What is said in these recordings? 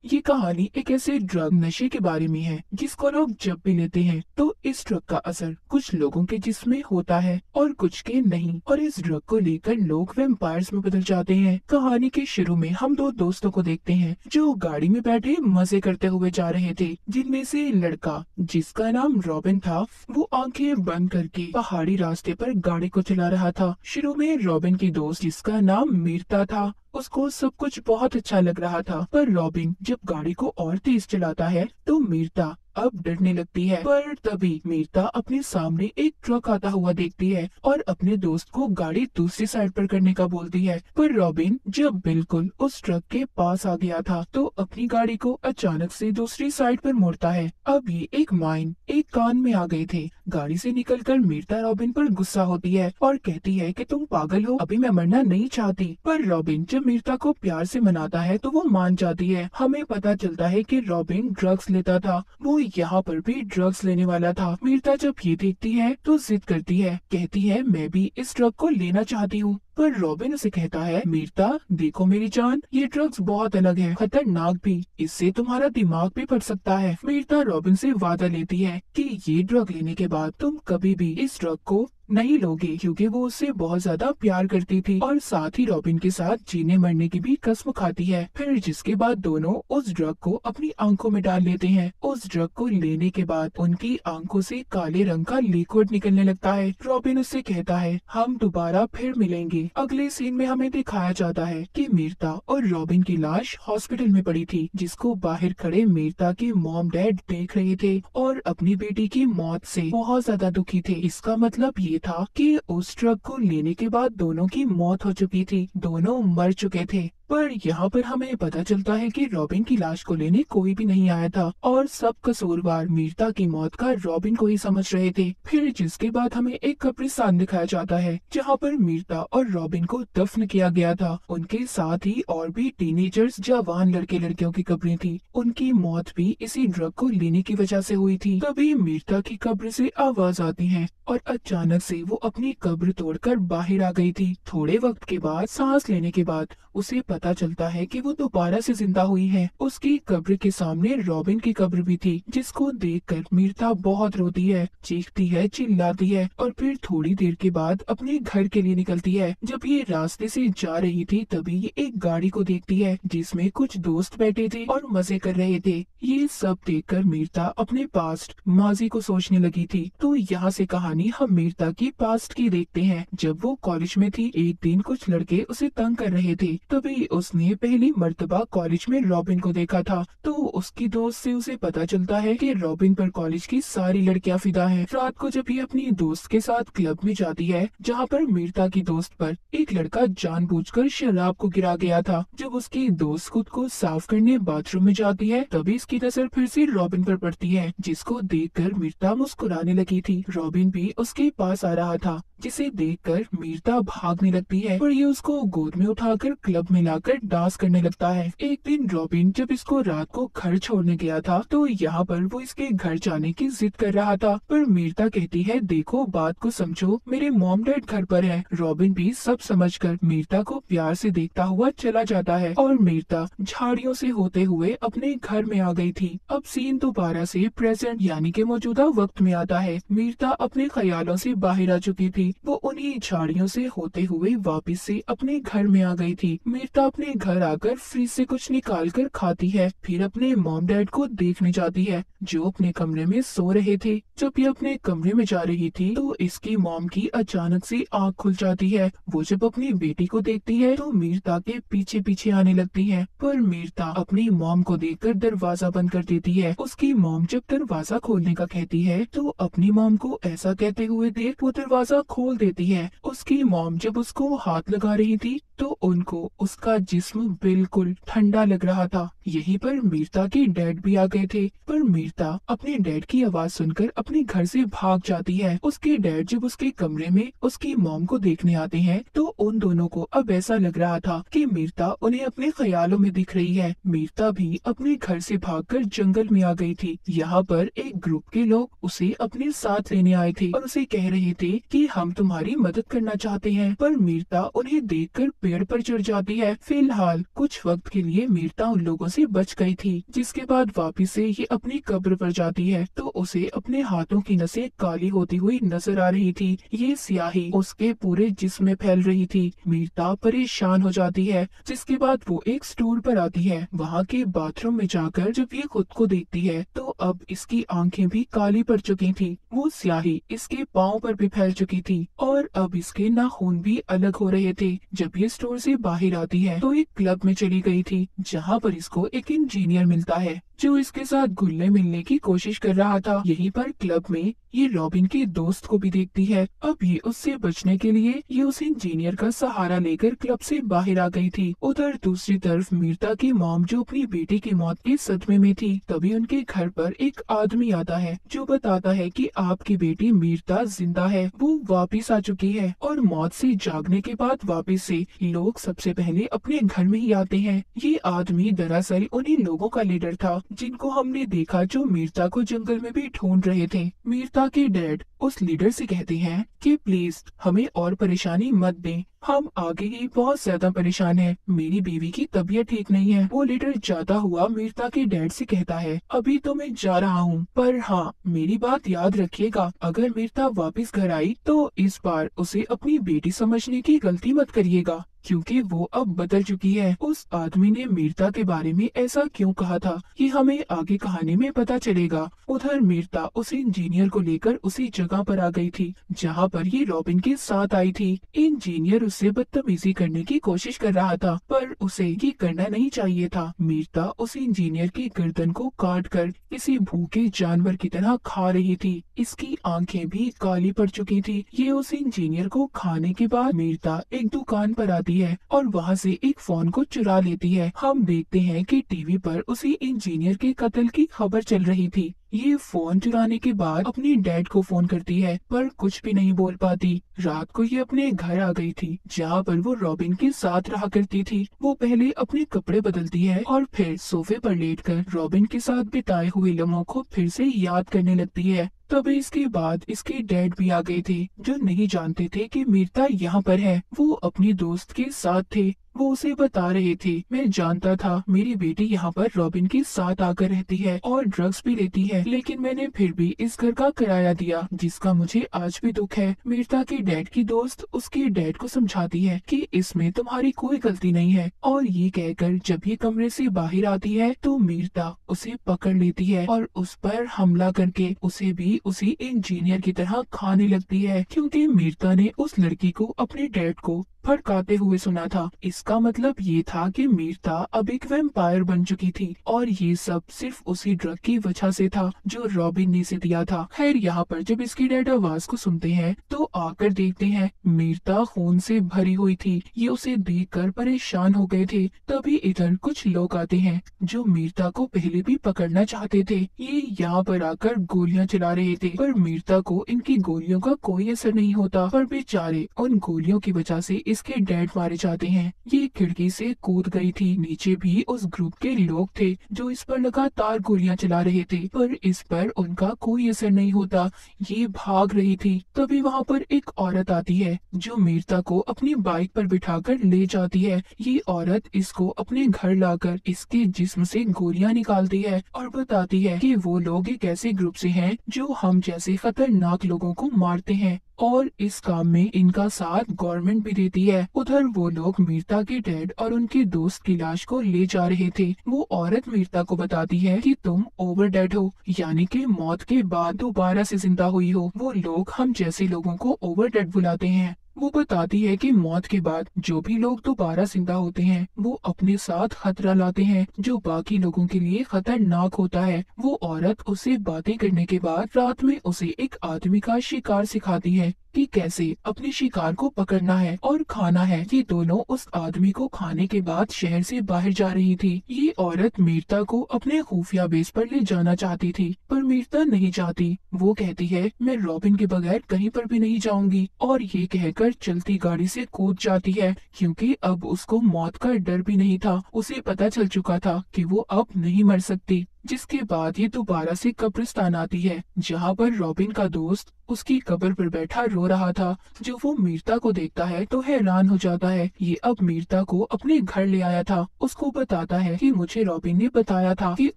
ये कहानी एक ऐसे ड्रग नशे के बारे में है जिसको लोग जब भी लेते हैं तो इस ड्रग का असर कुछ लोगों के जिस्म में होता है और कुछ के नहीं, और इस ड्रग को लेकर लोग वैम्पायर्स में बदल जाते हैं। कहानी के शुरू में हम दो दोस्तों को देखते हैं जो गाड़ी में बैठे मजे करते हुए जा रहे थे, जिनमें से लड़का जिसका नाम रॉबिन था वो आंखें बंद करके पहाड़ी रास्ते पर गाड़ी को चला रहा था। शुरू में रॉबिन की दोस्त जिसका नाम मीरता था उसको सब कुछ बहुत अच्छा लग रहा था, पर रॉबिन जब गाड़ी को और तेज चलाता है तो मीरता अब डरने लगती है। पर तभी मीरता अपने सामने एक ट्रक आता हुआ देखती है और अपने दोस्त को गाड़ी दूसरी साइड पर करने का बोलती है, पर रॉबिन जब बिल्कुल उस ट्रक के पास आ गया था तो अपनी गाड़ी को अचानक से दूसरी साइड पर मोड़ता है। अब ये एक माइन एक कान में आ गए थे। गाड़ी से निकलकर मीरता रॉबिन पर गुस्सा होती है और कहती है कि तुम पागल हो, अभी मैं मरना नहीं चाहती। पर रॉबिन जब मीरता को प्यार से मनाता है तो वो मान जाती है। हमें पता चलता है कि रॉबिन ड्रग्स लेता था, वो यहाँ पर भी ड्रग्स लेने वाला था। मीरता जब ये देखती है तो जिद करती है, कहती है मैं भी इस ड्रग को लेना चाहती हूँ। पर रॉबिन उसे कहता है, मीरता देखो मेरी जान, ये ड्रग्स बहुत अलग है, खतरनाक भी, इससे तुम्हारा दिमाग भी फट सकता है। मीरता रॉबिन से वादा लेती है कि ये ड्रग लेने के बाद तुम कभी भी इस ड्रग को नहीं लोगे, क्योंकि वो उससे बहुत ज्यादा प्यार करती थी और साथ ही रॉबिन के साथ जीने मरने की भी कसम खाती है। फिर जिसके बाद दोनों उस ड्रग को अपनी आंखों में डाल लेते हैं। उस ड्रग को लेने के बाद उनकी आंखों से काले रंग का लिक्विड निकलने लगता है। रॉबिन उससे कहता है हम दोबारा फिर मिलेंगे। अगले सीन में हमें दिखाया जाता है कि मीरता और रॉबिन की लाश हॉस्पिटल में पड़ी थी, जिसको बाहर खड़े मीरता के मॉम डैड देख रहे थे और अपनी बेटी की मौत से बहुत ज्यादा दुखी थे। इसका मतलब ये था कि उस ट्रक को लेने के बाद दोनों की मौत हो चुकी थी, दोनों मर चुके थे। पर यहाँ पर हमें पता चलता है कि रॉबिन की लाश को लेने कोई भी नहीं आया था और सब कसूरवार मीरता की मौत का रॉबिन को ही समझ रहे थे। फिर जिसके बाद हमें एक कब्रिस्तान दिखाया जाता है जहाँ पर मीरता और रॉबिन को दफन किया गया था। उनके साथ ही और भी टीनेजर्स जवान लड़के लड़कियों की कब्रें थी, उनकी मौत भी इसी ड्रग को लेने की वजह से हुई थी। तभी मीरता की कब्र से आवाज आती है और अचानक से वो अपनी कब्र तोड़कर बाहर आ गई थी। थोड़े वक्त के बाद सांस लेने के बाद उसे पता चलता है कि वो दोबारा से जिंदा हुई है। उसकी कब्र के सामने रॉबिन की कब्र भी थी, जिसको देखकर मीरता बहुत रोती है, चीखती है, चिल्लाती है और फिर थोड़ी देर के बाद अपने घर के लिए निकलती है। जब ये रास्ते से जा रही थी तभी ये एक गाड़ी को देखती है जिसमें कुछ दोस्त बैठे थे और मजे कर रहे थे। ये सब देखकर मीरता अपने पास्ट माजी को सोचने लगी थी। तो यहाँ से कहानी हम मीरता की पास्ट की देखते हैं। जब वो कॉलेज में थी एक दिन कुछ लड़के उसे तंग कर रहे थे, तभी उसने पहली मर्तबा कॉलेज में रॉबिन को देखा था। तो उसकी दोस्त से उसे पता चलता है कि रॉबिन पर कॉलेज की सारी लड़कियां फिदा हैं। रात को जब ये अपनी दोस्त के साथ क्लब में जाती है जहाँ पर मीरता की दोस्त पर एक लड़का जानबूझकर शराब को गिरा गया था, जब उसकी दोस्त खुद को साफ करने बाथरूम में जाती है तभी इसकी नजर फिर से रॉबिन पर पड़ती है, जिसको देखकर मीरता मुस्कुराने लगी थी। रॉबिन भी उसके पास आ रहा था, जिसे देखकर मीरता भागने लगती है और ये उसको गोद में उठाकर क्लब में लाकर डांस करने लगता है। एक दिन रॉबिन जब इसको रात को घर छोड़ने गया था तो यहाँ पर वो इसके घर जाने की जिद कर रहा था, पर मीरता कहती है देखो बात को समझो, मेरे मॉम डैड घर पर है। रॉबिन भी सब समझकर मीरता को प्यार से देखता हुआ चला जाता है और मीरता झाड़ियों से होते हुए अपने घर में आ गई थी। अब सीन दोबारा से प्रेजेंट यानी के मौजूदा वक्त में आता है। मीरता अपने ख्यालों से बाहर आ चुकी थी, वो उन्हीं झाड़ियों से होते हुए वापस से अपने घर में आ गई थी। मीरता अपने घर आकर फ्रिज से कुछ निकाल कर खाती है, फिर अपने मॉम डैड को देखने जाती है जो अपने कमरे में सो रहे थे। जब ये अपने कमरे में जा रही थी तो इसकी मॉम की अचानक से आँख खुल जाती है। वो जब अपनी बेटी को देखती है तो मीरता के पीछे पीछे आने लगती है, पर मीरता अपनी मॉम को देखकर दरवाजा बंद कर देती है। उसकी मॉम जब दरवाजा खोलने का कहती है तो अपनी मॉम को ऐसा कहते हुए देख वो दरवाजा खोल देती है। उसकी मॉम जब उसको हाथ लगा रही थी तो उनको उसका जिस्म बिल्कुल ठंडा लग रहा था। यहीं पर मीरता के डैड भी आ गए थे, पर मीरता अपने डैड की आवाज सुनकर अपने घर से भाग जाती है। उसके डैड जब उसके कमरे में उसकी मॉम को देखने आते हैं तो उन दोनों को अब ऐसा लग रहा था कि मीरता उन्हें अपने ख्यालों में दिख रही है। मीरता भी अपने घर से भागकर जंगल में आ गई थी। यहाँ पर एक ग्रुप के लोग उसे अपने साथ लेने आए थे और उसे कह रहे थे कि हम तुम्हारी मदद करना चाहते हैं, पर मीरता उन्हें देखकर पेड़ पर चढ़ जाती है। फिलहाल कुछ वक्त के लिए मीरता उन लोगों से बच गई थी, जिसके बाद वापिस से ये अपनी कब्र पर जाती है तो उसे अपने हाथों की नसें काली होती हुई नजर आ रही थी। ये स्याही उसके पूरे जिस्म में फैल रही थी। मीरता परेशान हो जाती है, जिसके बाद वो एक स्टोर पर आती है। वहाँ के बाथरूम में जाकर जब ये खुद को देखती है तो अब इसकी आंखें भी काली पड़ चुकी थी। वो स्याही इसके पाँव पर भी फैल चुकी थी और अब इसके नाखून भी अलग हो रहे थे। जब ये स्टोर से बाहर आती है तो एक क्लब में चली गई थी, जहाँ पर इसको एक इंजीनियर मिलता है जो इसके साथ घुलने मिलने की कोशिश कर रहा था। यहीं पर क्लब में ये रॉबिन के दोस्त को भी देखती है। अब ये उससे बचने के लिए ये उस इंजीनियर का सहारा लेकर क्लब से बाहर आ गई थी। उधर दूसरी तरफ मीरता की मॉम जो अपनी बेटी की मौत के सदमे में थी, तभी उनके घर पर एक आदमी आता है जो बताता है कि आपकी बेटी मीरता जिंदा है, वो वापिस आ चुकी है। और मौत से जागने के बाद वापिस से लोग सबसे पहले अपने घर में ही आते हैं। ये आदमी दरअसल उन्हीं लोगों का लीडर था जिनको हमने देखा जो मीरता को जंगल में भी ढूंढ रहे थे। मीरता के डैड उस लीडर से कहते हैं कि प्लीज हमें और परेशानी मत दें, हम आगे ही बहुत ज्यादा परेशान हैं। मेरी बीवी की तबीयत ठीक नहीं है। वो लीडर जाता हुआ मीरता के डैड से कहता है, अभी तो मैं जा रहा हूँ, पर हाँ मेरी बात याद रखिएगा, अगर मीरता वापस घर आई तो इस बार उसे अपनी बेटी समझने की गलती मत करिएगा, क्योंकि वो अब बदल चुकी है। उस आदमी ने मीरता के बारे में ऐसा क्यों कहा था, ये हमें आगे कहानी में पता चलेगा। उधर मीरता उस इंजीनियर को लेकर उसी जगह पर आ गई थी जहाँ पर ये रॉबिन के साथ आई थी। इंजीनियर उससे बदतमीजी करने की कोशिश कर रहा था, पर उसे ये करना नहीं चाहिए था। मीरता उस इंजीनियर की गर्दन को काट कर किसी भूखे जानवर की तरह खा रही थी। इसकी आंखें भी काली पड़ चुकी थी। ये उस इंजीनियर को खाने के बाद मीरता एक दुकान पर आती है और वहाँ से एक फोन को चुरा लेती है। हम देखते हैं कि टीवी पर उसी इंजीनियर के कत्ल की खबर चल रही थी। ये फोन चुराने के बाद अपनी डैड को फोन करती है, पर कुछ भी नहीं बोल पाती। रात को ये अपने घर आ गई थी, जहाँ पर वो रॉबिन के साथ रहा करती थी। वो पहले अपने कपड़े बदलती है और फिर सोफे पर लेटकर रॉबिन के साथ बिताए हुए लम्हों को फिर से याद करने लगती है। तभी इसके बाद इसके डैड भी आ गए थे, जो नहीं जानते थे कि मीरता यहाँ पर है। वो अपनी दोस्त के साथ थे। वो उसे बता रहे थे, मैं जानता था मेरी बेटी यहाँ पर रॉबिन के साथ आकर रहती है और ड्रग्स भी लेती है, लेकिन मैंने फिर भी इस घर का किराया दिया, जिसका मुझे आज भी दुख है। मीरता के डैड की दोस्त उसके डैड को समझाती है कि इसमें तुम्हारी कोई गलती नहीं है, और ये कहकर जब ये कमरे से बाहर आती है तो मीरता उसे पकड़ लेती है और उस पर हमला करके उसे भी उसी इंजीनियर की तरह खाने लगती है, क्योंकि मीरता ने उस लड़की को अपने डैड को भड़काते हुए सुना था। इसका मतलब ये था कि मीरता अब एक वैम्पायर बन चुकी थी और ये सब सिर्फ उसी ड्रग की वजह से था जो रॉबिन ने इसे दिया था। खैर यहाँ पर जब इसकी डैड आवाज को सुनते हैं तो आकर देखते हैं मीरता खून से भरी हुई थी। ये उसे देखकर परेशान हो गए थे। तभी इधर कुछ लोग आते हैं जो मीरता को पहले भी पकड़ना चाहते थे। ये यहाँ पर आकर गोलियां चला रहे थे, पर मीरता को इनकी गोलियों का कोई असर नहीं होता। पर बेचारे उन गोलियों की वजह से इसके डैड मारे जाते हैं। ये खिड़की से कूद गई थी। नीचे भी उस ग्रुप के लोग थे जो इस पर लगातार गोलियां चला रहे थे, पर इस पर उनका कोई असर नहीं होता। ये भाग रही थी। तभी वहाँ पर एक औरत आती है जो मीरता को अपनी बाइक पर बिठाकर ले जाती है। ये औरत इसको अपने घर लाकर इसके जिस्म से गोलियां निकालती है और बताती है कि वो लोग एक ऐसे ग्रुप से हैं जो हम जैसे खतरनाक लोगों को मारते हैं और इस काम में इनका साथ गवर्नमेंट भी देती है। उधर वो लोग मीरता के डैड और उनके दोस्त की लाश को ले जा रहे थे। वो औरत मीरता को बताती है कि तुम ओवर डेड हो, यानी कि मौत के बाद दोबारा से जिंदा हुई हो। वो लोग हम जैसे लोगों को ओवर डेड बुलाते हैं। वो बताती है कि मौत के बाद जो भी लोग दोबारा जिंदा होते हैं वो अपने साथ खतरा लाते हैं जो बाकी लोगों के लिए खतरनाक होता है। वो औरत उसे बातें करने के बाद रात में उसे एक आदमी का शिकार सिखाती है कि कैसे अपने शिकार को पकड़ना है और खाना है। ये दोनों उस आदमी को खाने के बाद शहर से बाहर जा रही थी। ये औरत मीरता को अपने खुफिया बेस पर ले जाना चाहती थी, पर मीरता नहीं चाहती। वो कहती है मैं रॉबिन के बगैर कहीं पर भी नहीं जाऊंगी, और ये कहकर चलती गाड़ी से कूद जाती है, क्योंकि अब उसको मौत का डर भी नहीं था। उसे पता चल चुका था कि वो अब नहीं मर सकती। जिसके बाद ये दोबारा से कब्रिस्तान आती है, जहाँ पर रॉबिन का दोस्त उसकी कब्र पर बैठा रो रहा था। जो वो मीरता को देखता है तो हैरान हो जाता है। ये अब मीरता को अपने घर ले आया था। उसको बताता है कि मुझे रॉबिन ने बताया था कि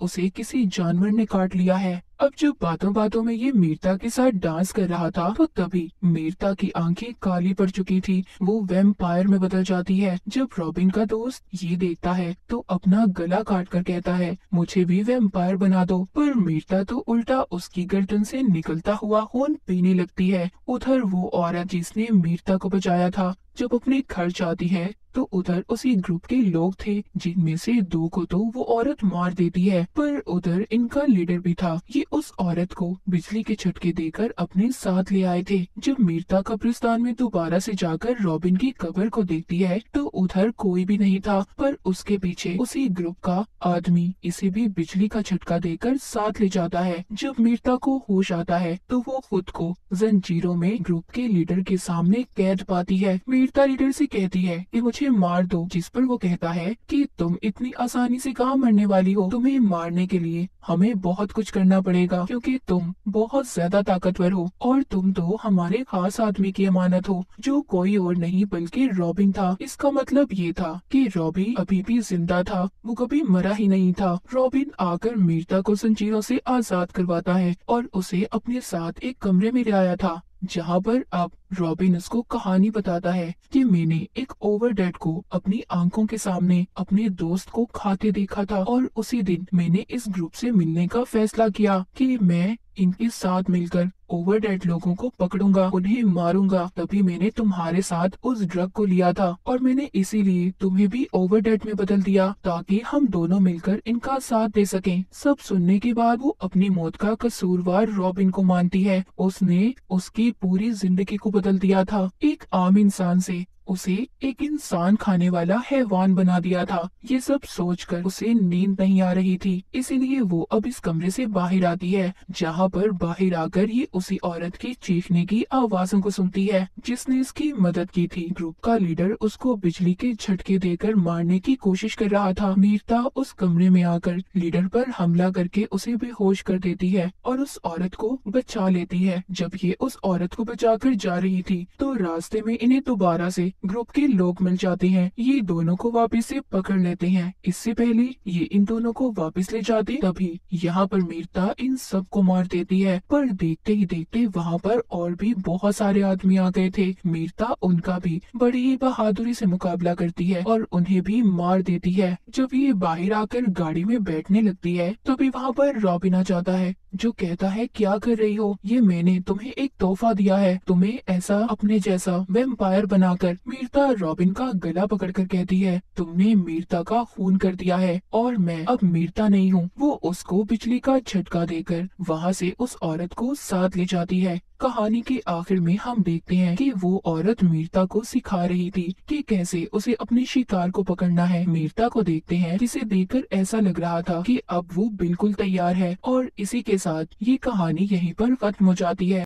उसे किसी जानवर ने काट लिया है। अब जब बातों बातों में ये मीरता के साथ डांस कर रहा था तो तभी मीरता की आंखें काली पड़ चुकी थी। वो वैम्पायर में बदल जाती है। जब रॉबिन का दोस्त ये देखता है तो अपना गला काट कर कहता है, मुझे भी वैम्पायर बना दो। पर मीरता तो उल्टा उसकी गर्दन से निकलता हुआ खून पीने लगती है। उधर वो औरत जिसने मीरता को बचाया था जब अपने घर जाती है तो उधर उसी ग्रुप के लोग थे जिनमें से दो को तो वो औरत मार देती है। पर उधर इनका लीडर भी था। ये उस औरत को बिजली के झटके देकर अपने साथ ले आए थे। जब मीरता कब्रिस्तान में दोबारा से जाकर रॉबिन की कब्र को देखती है तो उधर कोई भी नहीं था। पर उसके पीछे उसी ग्रुप का आदमी इसे भी बिजली का झटका देकर साथ ले जाता है। जब मीरता को होश आता है तो वो खुद को जंजीरों में ग्रुप के लीडर के सामने कैद पाती है। मीरता लीडर से कहती है कि मुझे मार दो, जिस पर वो कहता है कि तुम इतनी आसानी से कहाँ मरने वाली हो। तुम्हें मारने के लिए हमें बहुत कुछ करना पड़ेगा क्योंकि तुम बहुत ज्यादा ताकतवर हो और तुम तो हमारे खास आदमी की अमानत हो जो कोई और नहीं बल्कि रॉबिन था। इसका मतलब ये था कि रॉबिन अभी भी जिंदा था, वो कभी मरा ही नहीं था। रॉबिन आकर मीरता को जंजीरों से आजाद करवाता है और उसे अपने साथ एक कमरे में ले आया था जहाँ पर अब रॉबिन उसको कहानी बताता है कि मैंने एक ओवरडेड को अपनी आंखों के सामने अपने दोस्त को खाते देखा था और उसी दिन मैंने इस ग्रुप से मिलने का फैसला किया कि मैं इनके साथ मिलकर ओवरडेड लोगों को पकड़ूंगा, उन्हें मारूंगा। तभी मैंने तुम्हारे साथ उस ड्रग को लिया था और मैंने इसीलिए तुम्हें भी ओवरडेड में बदल दिया ताकि हम दोनों मिलकर इनका साथ दे सकें। सब सुनने के बाद वो अपनी मौत का कसूरवार रॉबिन को मानती है। उसने उसकी पूरी जिंदगी को बदल दिया था। एक आम इंसान से उसे एक इंसान खाने वाला हैवान बना दिया था। ये सब सोचकर उसे नींद नहीं आ रही थी, इसीलिए वो अब इस कमरे से बाहर आती है जहाँ पर बाहर आकर ये उसी औरत की चीखने की आवाजों को सुनती है जिसने इसकी मदद की थी। ग्रुप का लीडर उसको बिजली के झटके देकर मारने की कोशिश कर रहा था। मीरता उस कमरे में आकर लीडर पर हमला करके उसे बेहोश कर देती है और उस औरत को बचा लेती है। जब ये उस औरत को बचाकर जा रही थी तो रास्ते में इन्हें दोबारा से ग्रुप के लोग मिल जाते हैं। ये दोनों को वापस से पकड़ लेते हैं। इससे पहले ये इन दोनों को वापस ले जाते तभी यहाँ पर मीरता इन सब को मार देती है। पर देखते ही देखते वहाँ पर और भी बहुत सारे आदमी आ गए थे। मीरता उनका भी बड़ी ही बहादुरी से मुकाबला करती है और उन्हें भी मार देती है। जब ये बाहर आकर गाड़ी में बैठने लगती है तभी वहाँ पर रॉबिन आ जाता है जो कहता है, क्या कर रही हो? ये मैंने तुम्हें एक तोहफा दिया है, तुम्हें ऐसा अपने जैसा वैम्पायर बनाकर। मीरता रॉबिन का गला पकड़कर कहती है, तुमने मीरता का खून कर दिया है और मैं अब मीरता नहीं हूँ। वो उसको बिजली का झटका देकर वहाँ से उस औरत को साथ ले जाती है। कहानी के आखिर में हम देखते हैं कि वो औरत मीरता को सिखा रही थी कि कैसे उसे अपने शिकार को पकड़ना है। मीरता को देखते हैं जिसे देखकर ऐसा लग रहा था कि अब वो बिल्कुल तैयार है और इसी के साथ ये कहानी यहीं पर खत्म हो जाती है।